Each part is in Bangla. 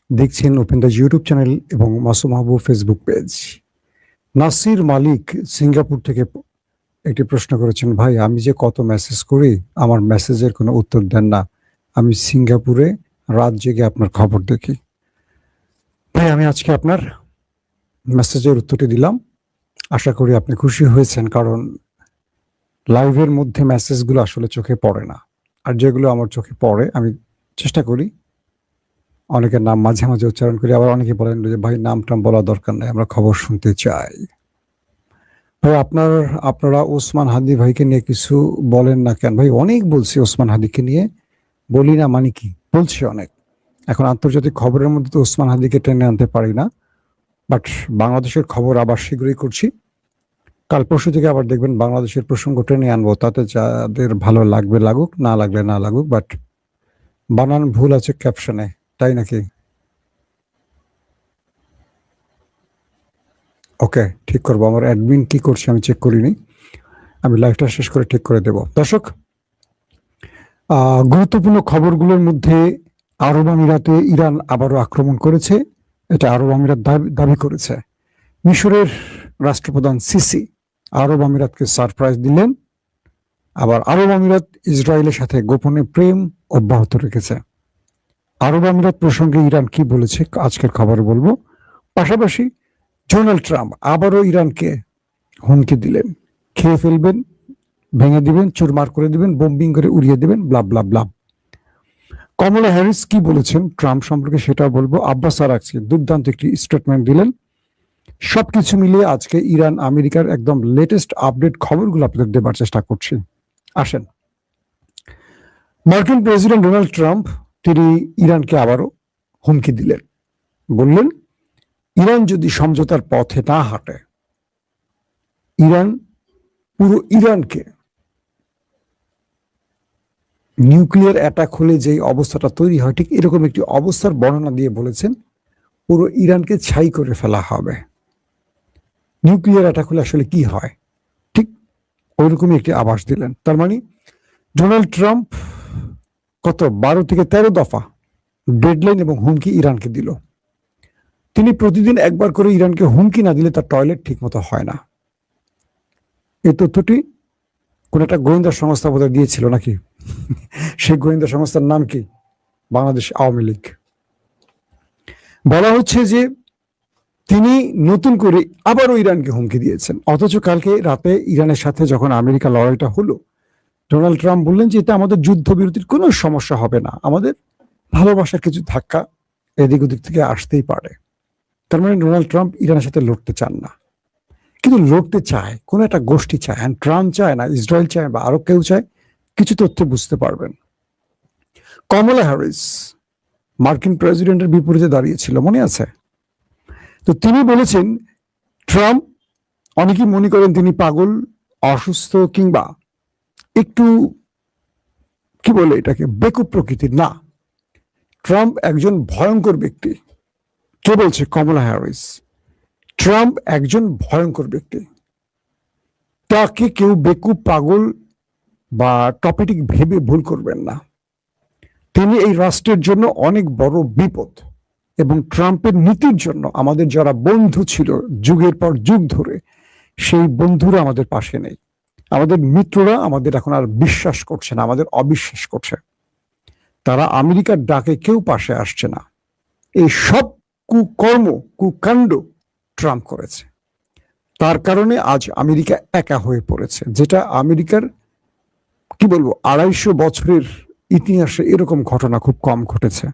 দেখছেন ওপেন দ্য ইউটিউব চ্যানেল এবং মাসুম মাহবুব ফেসবুক পেজ। নাসির মালিক সিঙ্গাপুর থেকে একটি প্রশ্ন করেছেন, ভাই আমি যে কত মেসেজ করি, আমার মেসেজের কোনো উত্তর দেন না। আমি সিঙ্গাপুরে রাত জেগে আপনার খবর দেখি। ভাই আমি আজকে আপনার মেসেজের উত্তরটি দিলাম, আশা করি আপনি খুশি হয়েছেন, কারণ লাইভের মধ্যে মেসেজগুলো আসলে চোখে পড়ে না, আর যেগুলো আমার চোখে পড়ে আমি চেষ্টা করি অনেকের নাম মাঝে মাঝে উচ্চারণ করি, আবার অনেকে বলেন যে ভাই নাম টাম বলা দরকার নেই, আমরা খবর শুনতে চাই। ভাই আপনারা ওসমান হাদি ভাইকে নিয়ে কিছু বলেন না কেন? ভাই অনেক বলছি ওসমান হাদিকে নিয়ে, বলি না মানে কি, বলছি অনেক। এখন আন্তর্জাতিক খবরের মধ্যে তো ওসমান হাদিকে টেনে আনতে পারি না, বাট বাংলাদেশের খবর আবার শীঘ্রই করছি। কাল পরশু থেকে আবার দেখবেন বাংলাদেশের প্রসঙ্গ টেনে আনবো, তাতে যাদের ভালো লাগবে লাগুক, না লাগলে না লাগুক, বাট বানান ভুল আছে ক্যাপশনে, তাই নাকি? ওকে, ঠিক করবো। আমার অ্যাডমিন কি করছে আমি চেক করিনি, আমি লাইভটা শেষ করে ঠিক করে দেব। দর্শক, গুরুত্বপূর্ণ খবরগুলোর মধ্যে আরব আমিরাতে ইরান আবারও আক্রমণ করেছে, এটা আরব আমিরাত দাবি করেছে। মিশরের রাষ্ট্রপ্রধান সিসি আরব আমিরাতকে সারপ্রাইজ দিলেন, আবার আরব আমিরাত ইসরায়েলের সাথে গোপনে প্রেম অব্যাহত রেখেছে। আরব আমিরাত প্রসঙ্গে ইরান কি বলেছে আজকের খবরে বলবো। পাশাপাশি ডোনাল্ড ট্রাম্প আবারও ইরানকে হুমকি দিলেন, খেয়ে ফেলবেন, ভেঙে দিবেন, চুরমার করে দিবেন, বোম্বিং করে উড়িয়ে দিবেন, ব্লা ব্লা ব্লা। কমলা হ্যারিস কি বলেছেন ট্রাম্প সম্পর্কে সেটা বলবো। আব্বাস আরাগচি দুর্দান্ত একটি স্টেটমেন্ট দিলেন। সবকিছু মিলিয়ে আজকে ইরান আমেরিকার একদম লেটেস্ট আপডেট খবরগুলো আপনাদের দেবার চেষ্টা করছি। আসেন, মার্কিন প্রেসিডেন্ট ডোনাল্ড ট্রাম্প তিনি ইরানকে আবারও হুমকি দিলেন, বললেন ইরান যদি সমঝোতার পথে না হাঁটে, ইরান পুরো ইরানকে নিউক্লিয়ার অ্যাটাক হলে যে অবস্থাটা তৈরি হয়, ঠিক এরকম একটি অবস্থার বর্ণনা দিয়ে বলেছেন পুরো ইরানকে ছাই করে ফেলা হবে। নিউক্লিয়ার অ্যাটাক হলে আসলে কি হয়, ঠিক ওইরকমই একটি আভাস দিলেন। তার মানে ডোনাল্ড ট্রাম্প কত 12 থেকে 13 দফা ডেডলাইন এবং হুমকি ইরানকে দিল। তিনি প্রতিদিন একবার করে ইরানকে হুমকি না দিলে তার টয়লেট ঠিক মতো হয় না। এই তথ্যটি কোন একটা গোয়েন্দা সংস্থা বোধহয় দিয়েছিল নাকি? সেই গোয়েন্দা সংস্থার নাম কি? বাংলাদেশ আওয়ামী লীগ। বলা হচ্ছে যে তিনি নতুন করে আবারও ইরানকে হুমকি দিয়েছেন, অথচ কালকে রাতে ইরানের সাথে যখন আমেরিকা লড়াইটা হলো, ডোনাল্ড ট্রাম্প বললেন যে এটা আমাদের যুদ্ধবিরতির কোনো সমস্যা হবে না, আমাদের ভালোবাসার কিছু ধাক্কা এদিক ওদিক থেকে আসতেই পারে। তার মানে ডোনাল্ড ট্রাম্প ইরানের সাথে লড়তে চান না, কিন্তু লড়তে চায় কোন একটা গোষ্ঠী চায়। ট্রাম্প চায় না, ইসরায়েল চায় বা আরো কেউ চায়, কিছু তথ্য বুঝতে পারবেন। কমলা হ্যারিস মার্কিন প্রেসিডেন্টের বিপরীতে দাঁড়িয়েছিল, মনে আছে? তো তিনি বলেছেন ট্রাম্প, অনেকেই মনে করেন তিনি পাগল, অসুস্থ, কিংবা একটু কি বলে এটাকে বেকুব প্রকৃতির। না, ট্রাম্প একজন ভয়ঙ্কর ব্যক্তি। কে বলছে? কমলা হ্যারিস। ট্রাম্প একজন ভয়ঙ্কর ব্যক্তি, তাকে কেউ বেকুব, পাগল বা টপিটিক ভেবে ভুল করবেন না। তিনি এই রাষ্ট্রের জন্য অনেক বড় বিপদ, এবং ট্রাম্পের নীতির জন্য আমাদের যারা বন্ধু ছিল যুগের পর যুগ ধরে, সেই বন্ধুরা আমাদের পাশে নেই। আমাদের মিত্ররা আমাদের এখন আর বিশ্বাস করছে না, আমাদের অবিশ্বাস করছে। তারা আমেরিকার ডাকে কেউ পাশে আসছে না। এই সব কুকর্ম, কুকাণ্ড ট্রাম্প করেছে। তার কারণে আজ আমেরিকা একা হয়ে পড়েছে, যেটা আমেরিকার কি বলবো 250 বছরের ইতিহাসে এরকম ঘটনা খুব কম ঘটেছে।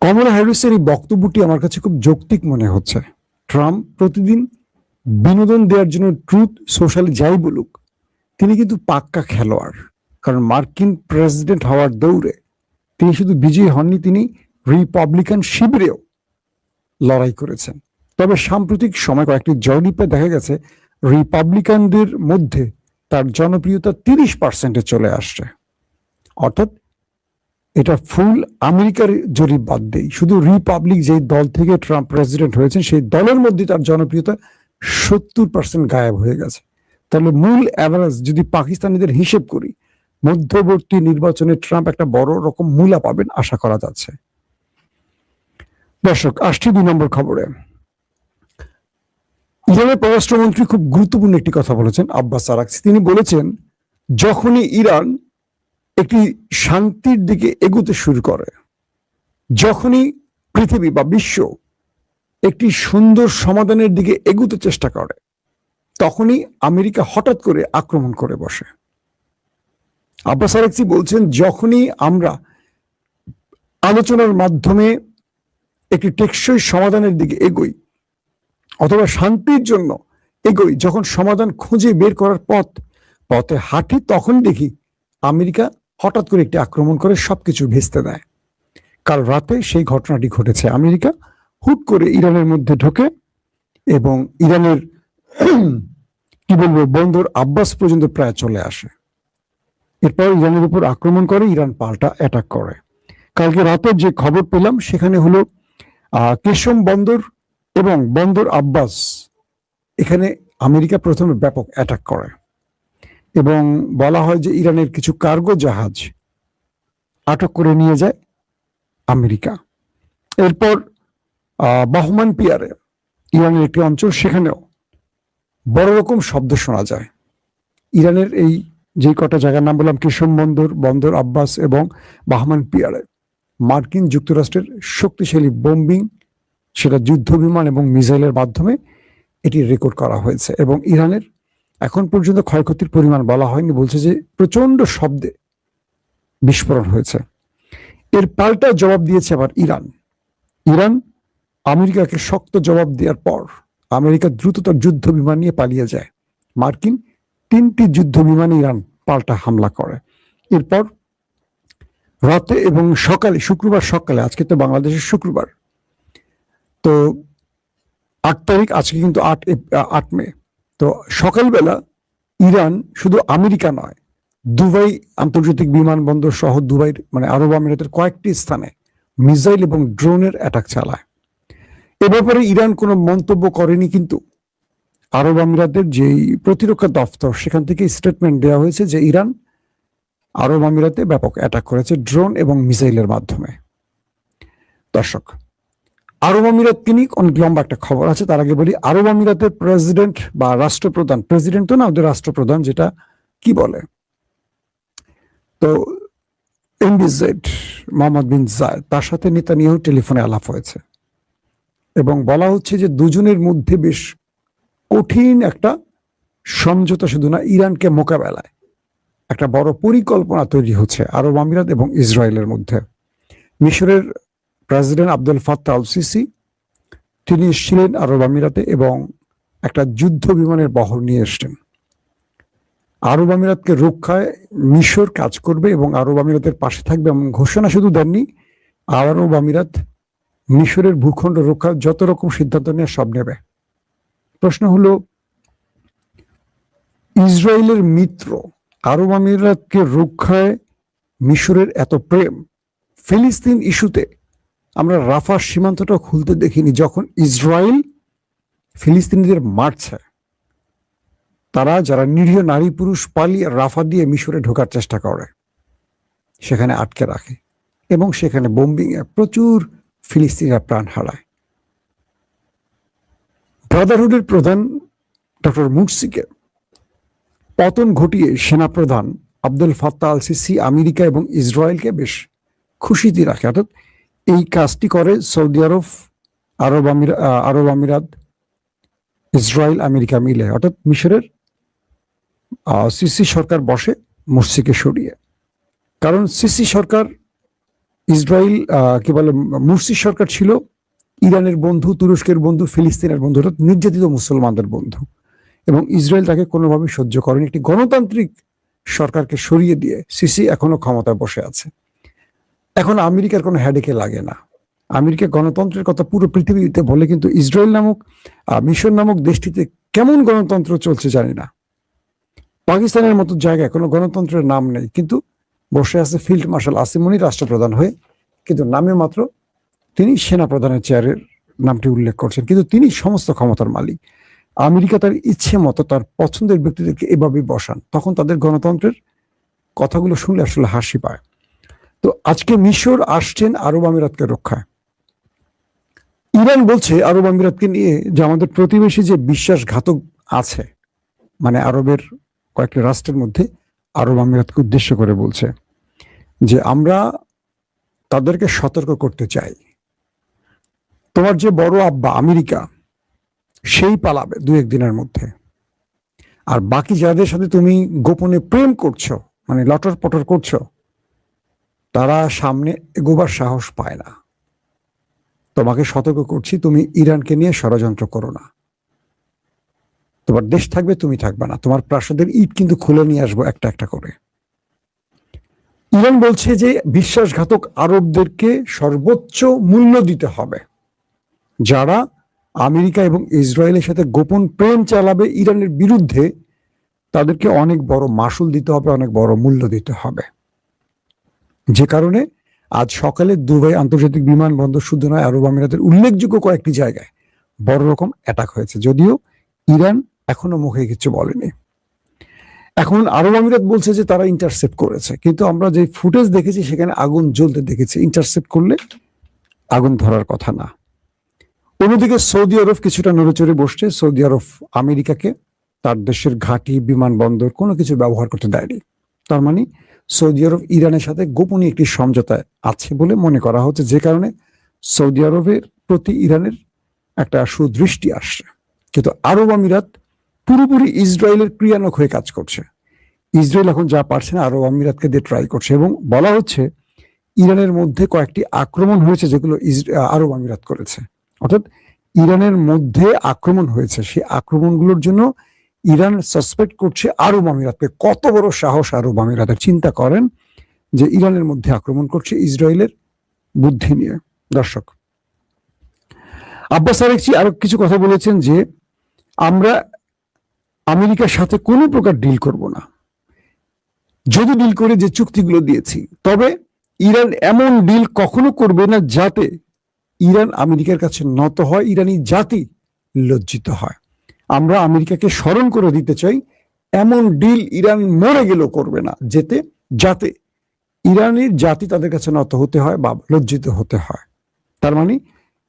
কমলা হ্যারিসের এই বক্তব্যটি আমার কাছে খুব যৌক্তিক মনে হচ্ছে। ট্রাম্প প্রতিদিন বিনোদন দেওয়ার জন্য ট্রুথ সোশ্যালে যাই বলুক, তিনি কিন্তু পাক্কা খেলোয়াড়। কারণ মার্কিন প্রেসিডেন্ট হওয়ার দৌড়ে তিনি শুধু বিজয়ী হননি, তিনি রিপাবলিকান শিবিরেও লড়াই করেছেন। তবে সাম্প্রতিক সময় কয়েকটি জরিপে দেখা গেছে রিপাবলিকানদের মধ্যে তার জনপ্রিয়তা 30% চলে আসছে। অর্থাৎ এটা ফুল আমেরিকার জরিপ বাদ দেই, শুধু রিপাবলিক যে দল থেকে ট্রাম্প প্রেসিডেন্ট হয়েছেন সেই দলের মধ্যে তার জনপ্রিয়তা 70% গায়েব হয়ে গেছে। তাহলে মূল অ্যাভারেজ যদি পাকিস্তানিদের হিসেব করি, মধ্যবর্তী নির্বাচনে ট্রাম্প একটা বড় রকম মূলা পাবেন আশা করা যাচ্ছে। দর্শক, আসছি 2 নম্বর খবরে। ইরানের পররাষ্ট্রমন্ত্রী খুব গুরুত্বপূর্ণ একটি কথা বলেছেন, আব্বাস আরাগচি। তিনি বলেছেন, যখনই ইরান একটি শান্তির দিকে এগোতে শুরু করে, যখনই পৃথিবী বা বিশ্ব একটি সুন্দর সমাধানের দিকে এগোতে চেষ্টা করে, তখনই আমেরিকা হঠাৎ করে আক্রমণ করে বসে। আব্বাস আরাগচি বলছেন, যখনই আমরা আলোচনার মাধ্যমে একটি টেকসই সমাধানের দিকে এগোই অথবা শান্তির জন্য এগোই, যখন সমাধান খুঁজে বের করার পথে হাঁটি, তখন দেখি আমেরিকা হঠাৎ করে একটি আক্রমণ করে সবকিছু ভেস্তে দেয়। কাল রাতে সেই ঘটনাটি ঘটেছে। আমেরিকা হুট করে ইরানের মধ্যে ঢোকে এবং ইরানের কি বলবো বন্দর আব্বাস পর্যন্ত প্রায় চলে আসে। এরপর ইরানের উপর আক্রমণ করে, ইরান পাল্টা অ্যাটাক করে। কালকে রাতে যে খবর পেলাম সেখানে হলো কেশম বন্দর এবং বন্দর আব্বাস, এখানে আমেরিকা প্রথমে ব্যাপক অ্যাটাক করে এবং বলা হয় যে ইরানের কিছু কার্গো জাহাজ আটক করে নিয়ে যায় আমেরিকা। এরপর বাহমান পিয়ারে, ইরানের একটি অঞ্চল, সেখানেও বড় রকম শব্দ শোনা যায়। ইরানের এই যে কটা জায়গার নাম বললাম, কেশম বন্দর, বন্দর আব্বাস এবং বাহমান পিয়ারে, মার্কিন যুক্তরাষ্ট্রের শক্তিশালী বোম্বিং, সেটা যুদ্ধ বিমান এবং মিসাইলের মাধ্যমে এটি রেকর্ড করা হয়েছে। এবং ইরানের এখন পর্যন্ত ক্ষয়ক্ষতির পরিমাণ বলা হয়নি, বলছে যে প্রচন্ড শব্দে বিস্ফোরণ হয়েছে। এর পাল্টা জবাব দিয়েছে আবার ইরান আমেরিকাকে শক্ত জবাব দেওয়ার পর আমেরিকা দ্রুত তার যুদ্ধ বিমান নিয়ে পালিয়ে যায়। মার্কিন 3টি যুদ্ধ বিমানে ইরান পাল্টা হামলা করে। এরপর রাতে এবং সকালে, শুক্রবার সকালে, আজকে তো বাংলাদেশের শুক্রবার, তো 8 তারিখ, আজকে কিন্তু 8 মে, তো সকালবেলা ইরান শুধু আমেরিকা নয়, দুবাই আন্তর্জাতিক বিমানবন্দর সহ দুবাইয়ের মানে আরব আমিরাতের কয়েকটি স্থানে মিসাইল এবং ড্রোনের অ্যাটাক চালায়। এ ব্যাপারে ইরান কোনো মন্তব্য করেনি, কিন্তু আরব আমিরাতের যেই প্রতিরক্ষা দপ্তর, সেখান থেকে স্টেটমেন্ট দেওয়া হয়েছে যে ইরান আরব আমিরাতে ব্যাপক অ্যাটাক করেছে ড্রোন এবং মিসাইলের মাধ্যমে। দর্শক, আরব আমিরাত নিয়ে অনেক লম্বা একটা খবর আছে। তার আগে বলি, আরব আমিরাতের প্রেসিডেন্ট বা রাষ্ট্রপ্রধান, প্রেসিডেন্ট তো না, ওদের রাষ্ট্রপ্রধান যেটা কি বলে, তো এমবিজেড মোহাম্মদ বিন জায়েদ, তার সাথে নেতানিয়াহু টেলিফোনে আলাপ হয়েছে এবং বলা হচ্ছে যে দুজনের মধ্যে বেশ কঠিন একটা সমঝোতা, শুধু না, ইরানকে মোকাবেলায় একটা বড় পরিকল্পনা তৈরি হচ্ছে আরব আমিরাত এবং ইসরায়েলের মধ্যে। মিশরের president Abdul Fattah al CC, তিনি এসেছিলেন আরব আমিরাতে এবং একটা যুদ্ধ বিমানের বহর নিয়ে এসছেন। আরব আমিরাতকে রক্ষায় মিশর কাজ করবে এবং আরব আমিরাতের পাশে থাকবে এমন ঘোষণা শুধু দেননি, আরব আমিরাত মিশরের ভূখণ্ড রক্ষার যত রকম সিদ্ধান্ত নিয়ে সব নেবে। প্রশ্ন হলো, ইসরায়েলের মিত্র আরব আমিরাতকে রক্ষায় মিশরের এত প্রেম, ফিলিস্তিন ইস্যুতে আমরা রাফার সীমান্তটা খুলতে দেখিনি। যখন ইসরায়েল ফিলিস্তিনিদের মারছে, তারা যারা নিরীহ নারী পুরুষ পালিয়ে রাফা দিয়ে মিশরে ঢোকার চেষ্টা করে, সেখানে আটকে রাখে এবং সেখানে বোম্বিংয়ে প্রচুর ফিলিস্তিনিরা প্রাণ হারায়। ব্রাদারহুডের প্রধান ডক্টর মুরসিকে পতন ঘটিয়ে সেনাপ্রধান Abdul Fattah al CC America এবং ইসরায়েলকে বেশ খুশিতে রাখে। অর্থাৎ এই কাজটি করে সৌদি আরব, আরব আমিরাত, ইসরায়েল, আমেরিকা মিলে। অর্থাৎ মিশরের সিসি সরকার বসে মুরসিকে সরিয়ে, কারণ সিসি সরকার ইসরায়েল কি বলে, মুরসি সরকার ছিল ইরানের বন্ধু, তুরস্কের বন্ধু, ফিলিস্তিনের বন্ধু, অর্থাৎ নির্যাতিত মুসলমানদের বন্ধু, এবং ইসরায়েল তাকে কোনোভাবে সহ্য করেনি। একটি গণতান্ত্রিক সরকারকে সরিয়ে দিয়ে সিসি এখনো ক্ষমতায় বসে আছে। এখন আমেরিকার কোনো হেডেকে লাগে না। আমেরিকা গণতন্ত্রের কথা পুরো পৃথিবীতে বলে, কিন্তু ইসরায়েল নামক মিশর নামক দেশটিতে কেমন গণতন্ত্র চলছে জানি না। পাকিস্তানের মতো জায়গায় কোনো গণতন্ত্রের নাম নেই, কিন্তু বসে আছে ফিল্ড মার্শাল আসিম মুনি রাষ্ট্রপ্রধান হয়ে, কিন্তু নামে মাত্র তিনি সেনাপ্রধানের চেয়ারের নামটি উল্লেখ করছেন, কিন্তু তিনি সমস্ত ক্ষমতার মালিক। আমেরিকা তার ইচ্ছে মতো তার পছন্দের ব্যক্তিদেরকে এভাবেই বসান, তখন তাদের গণতন্ত্রের কথাগুলো শুনলে আসলে হাসি পায়। তো আজকে মিশর আসছেন আরব আমিরাতকে রক্ষায়। ইরান বলছে আরব আমিরাতকে নিয়ে যে আমাদের প্রতিবেশী যে বিশ্বাসঘাতক আছে, মানে আরবের কয়েকটি রাষ্ট্রের মধ্যে আরব আমিরাতকে উদ্দেশ্য করে বলছে যে আমরা তাদেরকে সতর্ক করতে চাই, তোমার যে বড় আব্বা আমেরিকা সেই পালাবে 2-1 দিনের মধ্যে, আর বাকি যাদের সাথে তুমি গোপনে প্রেম করছো, মানে লটর পটর করছো, তারা সামনে এগোবার সাহস পায় না। তোমাকে সতর্ক করছি, তুমি ইরানকে নিয়ে ষড়যন্ত্র করো না। তোমার দেশ থাকবে, তুমি থাকবে না, তোমার প্রাসাদের ইট কিন্তু খুলে নিয়ে আসবো একটা একটা করে। ইরান বলছে যে বিশ্বাসঘাতক আরবদেরকে সর্বোচ্চ মূল্য দিতে হবে। যারা আমেরিকা এবং ইসরায়েলের সাথে গোপন প্রেম চালাবে ইরানের বিরুদ্ধে, তাদেরকে অনেক বড় মাসুল দিতে হবে, অনেক বড় মূল্য দিতে হবে। যে কারণে আজ সকালে দুবাই আন্তর্জাতিক বিমানবন্দর শুধু নয়, আরব আমিরাতের উল্লেখযোগ্য কয়েকটি জায়গায় বড় রকম অ্যাটাক হয়েছে, যদিও ইরান এখনো মুখে কিছু বলেনি। এখন আরব আমিরাত বলছে যে তারা ইন্টারসেপ্ট করেছে, কিন্তু আমরা যে ফুটেজ দেখেছি সেখানে আগুন জ্বলতে দেখেছি। ইন্টারসেপ্ট করলে আগুন ধরার কথা না। অন্যদিকে সৌদি আরব কিছুটা নড়েচড়ে বসছে। সৌদি আরব আমেরিকাকে তার দেশের ঘাঁটি, বিমানবন্দর কোনো কিছু ব্যবহার করতে দেয়নি। তার মানে সৌদি আরব ইরানের সাথে গোপনীয় একটি সমঝোতা আছে বলে মনে করা হচ্ছে, যে কারণে সৌদি আরবের প্রতি ইরানের একটা সুদৃষ্টি আসছে। কিন্তু আরব আমিরাত পুরোপুরি ইসরায়েলের ক্রিয়ানক হয়ে কাজ করছে। ইসরায়েল এখন যা পারছে না, আরব আমিরাতকে দিয়ে ট্রাই করছে, এবং বলা হচ্ছে ইরানের মধ্যে কয়েকটি আক্রমণ হয়েছে যেগুলো আরব আমিরাত করেছে। অর্থাৎ ইরানের মধ্যে আক্রমণ হয়েছে, সেই আক্রমণগুলোর জন্য ইরান সাসপেক্ট করছে আরব আমিরাতকে। কত বড় সাহস আরব আমিরাতের! চিন্তা করেন যে ইরানের মধ্যে আক্রমণ করছে ইসরায়েলের বুদ্ধি নিয়ে। দর্শক, আব্বাস আরাগচি আরো কিছু কথা বলেছেন যে আমরা আমেরিকার সাথে কোনো প্রকার ডিল করব না, যদি ডিল করে যে চুক্তিগুলো দিয়েছি, তবে ইরান এমন ডিল কখনো করবে না যাতে ইরান আমেরিকার কাছে নত হয়, ইরানি জাতি লজ্জিত হয়। আমরা আমেরিকাকে স্মরণ করে দিতে চাই, এমন ডিল ইরান মরে গেলেও করবে না, যাতে ইরানের জাতি তাদের কাছে নত হতে হয় বা লজ্জিত হতে হয়। তার মানে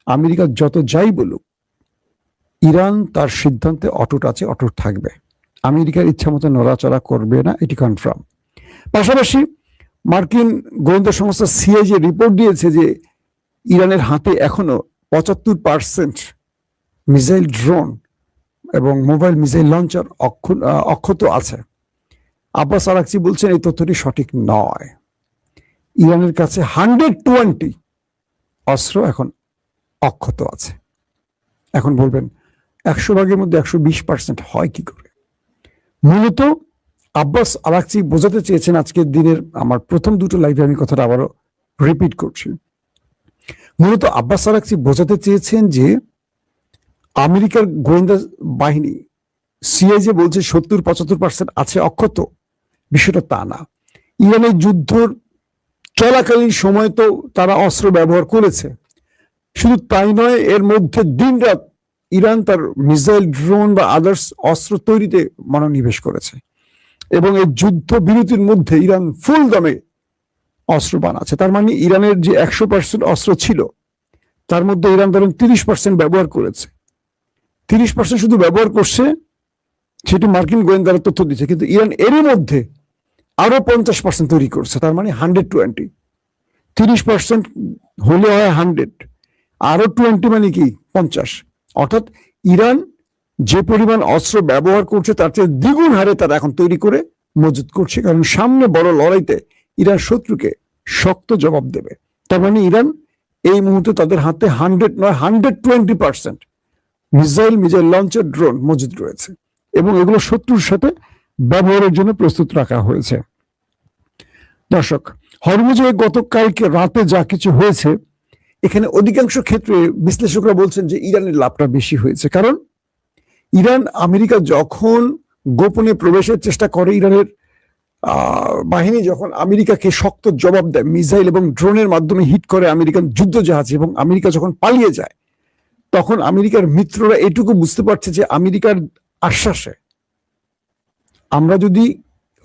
আমেরিকা যত যাই বলুক, ইরান তার সিদ্ধান্তে অটুট আছে, অটুট থাকবে। আমেরিকার ইচ্ছা মতো নড়াচড়া করবে না, এটি কনফার্ম। পাশাপাশি মার্কিন গোয়েন্দা সংস্থা সিআইএ রিপোর্ট দিয়েছে যে ইরানের হাতে এখনো 75% মিসাইল, ড্রোন এবং মোবাইল মিসাইল লঞ্চার অক্ষত আছে। আব্বাস আরাগচি বলছেন এই তথ্যটি সঠিক নয়। ইরানের কাছে 120 অস্ত্র এখন অক্ষত আছে। এখন বলবেন 100 ভাগের মধ্যে 120% হয় কি করে? মূলত আব্বাস আরাগচি বোঝাতে চেয়েছেন, আজকের দিনের আমার প্রথম দুটো লাইভে আমি কথাটা আবারও রিপিট করছি, মূলত আব্বাস আরাগচি বোঝাতে চেয়েছেন যে আমেরিকার গোয়েন্দা বাহিনী সিআইএ বলছে 70-75% আছে অক্ষত। বিষয়টা তা না। ইরানের যুদ্ধ চলাকালীন সময় তো তারা অস্ত্র ব্যবহার করেছে, শুধু তাই নয়, এর মধ্যে দিনরাত ইরান তার মিসাইল, ড্রোন বা আদার্স অস্ত্র তৈরিতে মনোনিবেশ করেছে, এবং এই যুদ্ধ বিরতির মধ্যে ইরান ফুল দামে অস্ত্র বানাচ্ছে। তার মানে ইরানের যে 100% অস্ত্র ছিল, তার মধ্যে ইরান ধরুন 30% ব্যবহার করেছে। 30% শুধু ব্যবহার করছে, সেটি মার্কিন গোয়েন্দারা তথ্য দিচ্ছে, কিন্তু ইরান এর মধ্যে আরো 50% তৈরি করছে। তার মানে 120, 30% হলে হয় 100, আরো 20 মানে কি 50। অর্থাৎ ইরান যে পরিমাণ অস্ত্র ব্যবহার করছে তার চেয়ে দ্বিগুণ হারে তারা এখন তৈরি করে মজুত করছে, কারণ সামনে বড় লড়াইতে ইরান শত্রুকে শক্ত জবাব দেবে। তার মানে ইরান এই মুহূর্তে তাদের হাতে 100 নয় 120% মিসাইল লঞ্চার, ড্রোন মজুদ রয়েছে, এবং এগুলো শত্রুর সাথে ব্যবহারের জন্য প্রস্তুত রাখা হয়েছে। দর্শক, হরমুজে গতকালকে রাতে যা কিছু হয়েছে, এখানে অধিকাংশ ক্ষেত্রে বিশ্লেষকরা বলছেন যে ইরানের লাভটা বেশি হয়েছে, কারণ ইরান আমেরিকা যখন গোপনে প্রবেশের চেষ্টা করে, ইরানের বাহিনী যখন আমেরিকাকে শক্ত জবাব দেয়, মিসাইল এবং ড্রোনের মাধ্যমে হিট করে আমেরিকান যুদ্ধ জাহাজ, এবং আমেরিকা যখন পালিয়ে যায়, তখন আমেরিকার মিত্ররা এটুকু বুঝতে পারছে যে আমেরিকার আশ্বাসে আমরা যদি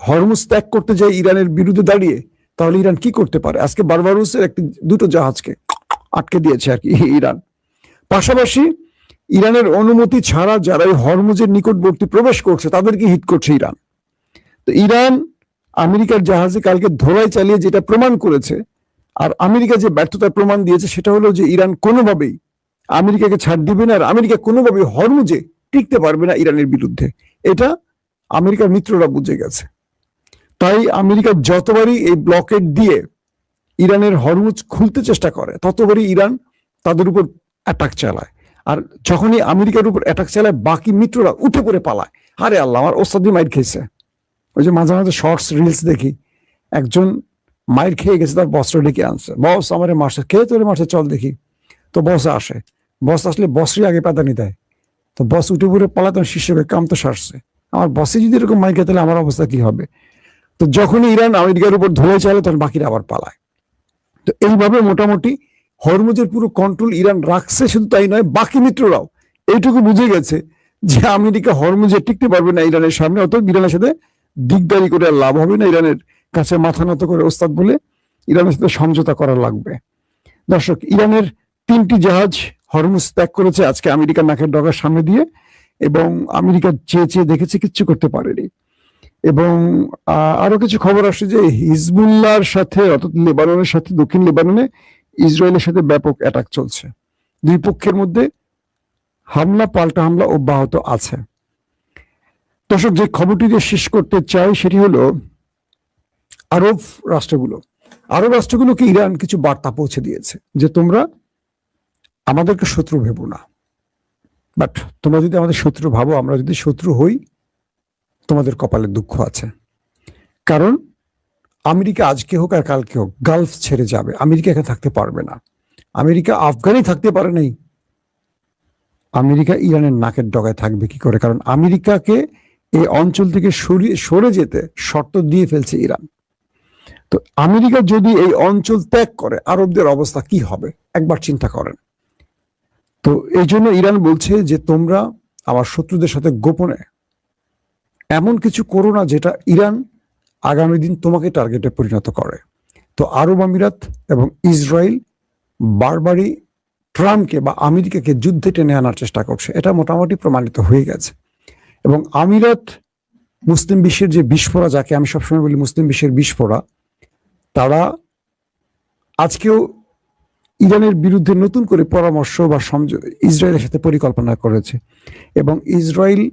হরমুজ ত্যাগ করতে যায় ইরানের বিরুদ্ধে দাঁড়িয়ে, তাহলে ইরান কি করতে পারে? আজকে বারবারুসের দুটো জাহাজকে আটকে দিয়েছে আর কি ইরান। পাশাপাশি ইরানের অনুমতি ছাড়া যারা এই হরমুজের নিকটবর্তী প্রবেশ করছে তাদেরকে হিট করছে ইরান। তো ইরান আমেরিকার জাহাজে কালকে ধোলাই চালিয়ে যেটা প্রমাণ করেছে, আর আমেরিকা যে ব্যর্থতার প্রমাণ দিয়েছে সেটা হলো যে ইরান কোনোভাবেই আমেরিকাকে ছাড় দিবে না, আর আমেরিকা কোনোভাবেই হরমুজে টিকতে পারবে না ইরানের বিরুদ্ধে। এটা আমেরিকার মিত্ররা বুঝে গেছে। তাই আমেরিকা যতবারই এই ব্লকেট দিয়ে ইরানের হরমুজ খুলতে চেষ্টা করে ততবারই ইরান তাদের উপর অ্যাটাক চালায়। আর যখনই আমেরিকার উপর অ্যাটাক চালায় বাকি মিত্ররা উঠে পড়ে পালায়। আরে আল্লাহ, আমার ওস্তাদি মাইর খেয়েছে। ওই যে মাঝে মাঝে শর্টস রিলস দেখি, একজন মাইর খেয়ে গেছে, তার বস্ত্র ডেকে আনছে, বস আমার মারছে, খেয়ে তোরে মারছে, চল দেখি। তো বস আসে, বস আসলে বসরই আগে প্যাদানি দেয়। তো বস উঠে পড়ে পালায়, তখন শিষ্যকে কাম তো সারছে, আমার বসে যদি এরকম মাইর খেয়ে তাহলে আমার অবস্থা কি হবে। তো যখনই ইরান আমেরিকার উপর ধরে চালে তখন বাকিরা আবার পালায়। তো এইভাবে মোটামুটি হরমুজের পুরো কন্ট্রোল ইরান রাখছে। শুধু তাই নয়, বাকি মিত্ররাও এইটুকু বুঝে গেছে যে আমেরিকা হরমুজে টিকতে পারবে না ইরানের সামনে, অতএব ইরানের সাথে দিকদারি করে লাভ হবে না, ইরানের কাছে মাথা নত করে ওস্তাদ বলে ইরানের সাথে সমঝোতা করা লাগবে। দর্শক, ইরানের 3টি জাহাজ হরমুজ ত্যাগ করেছে আজকে আমেরিকার নাকের ডগার সামনে দিয়ে, এবং আমেরিকা চেয়ে চেয়ে দেখেছে, কিচ্ছু করতে পারেনি। এবং আরো কিছু খবর আসছে যে হিজবুল্লাহর সাথে, অর্থাৎ লেবাননের সাথে, দক্ষিণ লেবাননে ইসরায়েলের সাথে ব্যাপক অ্যাটাক চলছে। দুই পক্ষের মধ্যে হামলা পাল্টা হামলা অব্যাহত আছে। দর্শক, যে খবরটি দিয়ে শেষ করতে চাই সেটি হলো আরব রাষ্ট্রগুলোকে ইরান কিছু বার্তা পৌঁছে দিয়েছে যে তোমরা আমাদেরকে শত্রু ভেবো না, বাট তোমরা যদি আমাদের শত্রু ভাবো, আমরা যদি শত্রু হই, তোমাদের কপালে দুঃখ আছে। কারণ আমেরিকা আজকে হোক আর কালকে হোক গালফ ছেড়ে যাবে, আমেরিকা এখানে থাকতে পারবে না। আমেরিকা আফগানে থাকতে পারে নাই, আমেরিকা ইরানের নাকের ডগায় থাকবে কি করে? কারণ আমেরিকাকে এই অঞ্চল থেকে সরে যেতে শর্ত দিয়ে ফেলছে ইরান। তো আমেরিকা যদি এই অঞ্চল ত্যাগ করে আরবদের অবস্থা কি হবে একবার চিন্তা করেন। তো এই জন্য ইরান বলছে যে তোমরা আমার শত্রুদের সাথে গোপনে এমন কিছু করো না যেটা ইরান আগামী দিন তোমাকে টার্গেটে পরিণত করে। তো আরব আমিরাত এবং ইসরায়েল বারবারই ট্রাম্পকে বা আমেরিকাকে যুদ্ধে টেনে আনার চেষ্টা করছে, এটা মোটামুটি প্রমাণিত হয়ে গেছে। এবং আমিরাত মুসলিম বিশ্বের যে বিস্ফোরা, যাকে আমি সবসময় বলি মুসলিম বিশ্বের বিস্ফোরা, তারা আজকেও ইরানের বিরুদ্ধে নতুন করে পরামর্শ বা ইসরায়েলের সাথে পরিকল্পনা করেছে। এবং ইসরায়েল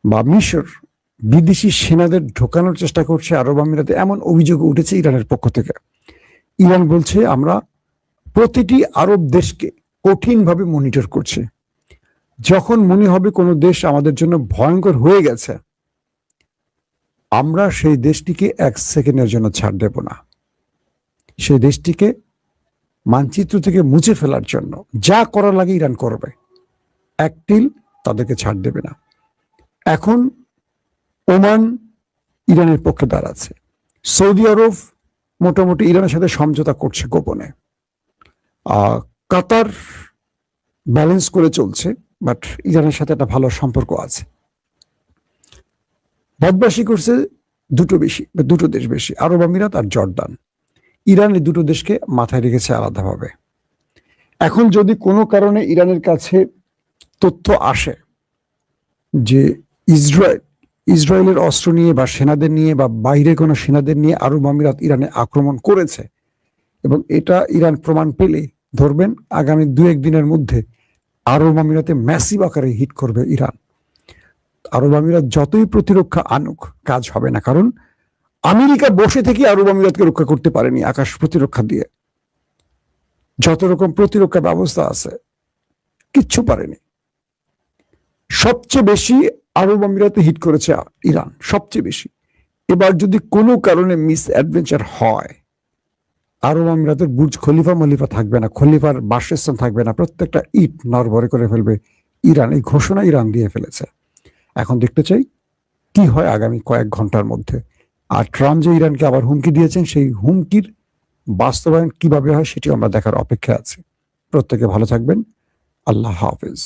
বা মিশর বিদেশি সেনাদের ঢোকানোর চেষ্টা করছে আরব আমিরাতে, এমন অভিযোগ উঠেছে ইরানের পক্ষ থেকে। ইরান বলছে আমরা প্রতিটি আরব দেশকে কঠিনভাবে মনিটর করছি, যখন মনে হবে কোনো দেশ আমাদের জন্য ভয়ঙ্কর হয়ে গেছে, আমরা সেই দেশটিকে 1 সেকেন্ডের জন্য ছাড় দেব না। সেই দেশটিকে মানচিত্র থেকে মুছে ফেলার জন্য যা করা লাগে ইরান করবে, এক তিল তাদেরকে ছাড় দেবে না। এখন ওমান ইরানের পক্ষে দাঁড়াচ্ছে, সৌদি আরব মোটামুটি ইরানের সাথে সমঝোতা করছে গোপনে, কাতার ব্যালেন্স করে চলছে, বাট ইরানের সাথে একটা ভালো সম্পর্ক আছে। বদমাশি করছে দুটো দেশ বেশি, আরব আমিরাত আর জর্ডান। ইরান এই দুটো দেশকে মাথায় রেখেছে আলাদাভাবে। এখন যদি কোনো কারণে ইরানের কাছে তথ্য আসে যে ইসরায়েলের অস্ত্র নিয়ে বা সেনাদের নিয়ে বা বাইরে কোনো সেনাদের নিয়ে আরব আমিরাত ইরানে আক্রমণ করেছে, এবং এটা ইরান প্রমাণ পেলে ধরবেন আগামী 2-1 দিনের মধ্যে আরব আমিরাতে ম্যাসিভ আকারে হিট করবে ইরান। আরব আমিরাত যতই প্রতিরক্ষা আনুক কাজ হবে না, কারণ আমেরিকা বসে থেকে আরব আমিরাতকে রক্ষা করতে পারেনি আকাশ প্রতিরক্ষা দিয়ে। যত রকম প্রতিরক্ষা ব্যবস্থা আছে কিচ্ছু পারেনি। সবচেয়ে বেশি আরব আমিরাতে হিট করেছে ইরান, সবচেয়ে বেশি। এবার যদি কোনো কারণে মিস অ্যাডভেঞ্চার হয়, আরব আমিরাতের বুর্জ খলিফা থাকবে না, খলিফার বাসস্থান থাকবে না, প্রত্যেকটা ইট নড়বড়ে করে ফেলবে ইরান। এই ঘোষণা ইরান দিয়ে ফেলেছে। এখন দেখতে চাই কি হয় আগামী কয়েক ঘন্টার মধ্যে। আর ট্রাম্প যে ইরানকে আবার হুমকি দিয়েছেন, সেই হুমকির বাস্তবায়ন কিভাবে হয় সেটি আমরা দেখার অপেক্ষা আছি। প্রত্যেকে ভালো থাকবেন। আল্লাহ হাফেজ।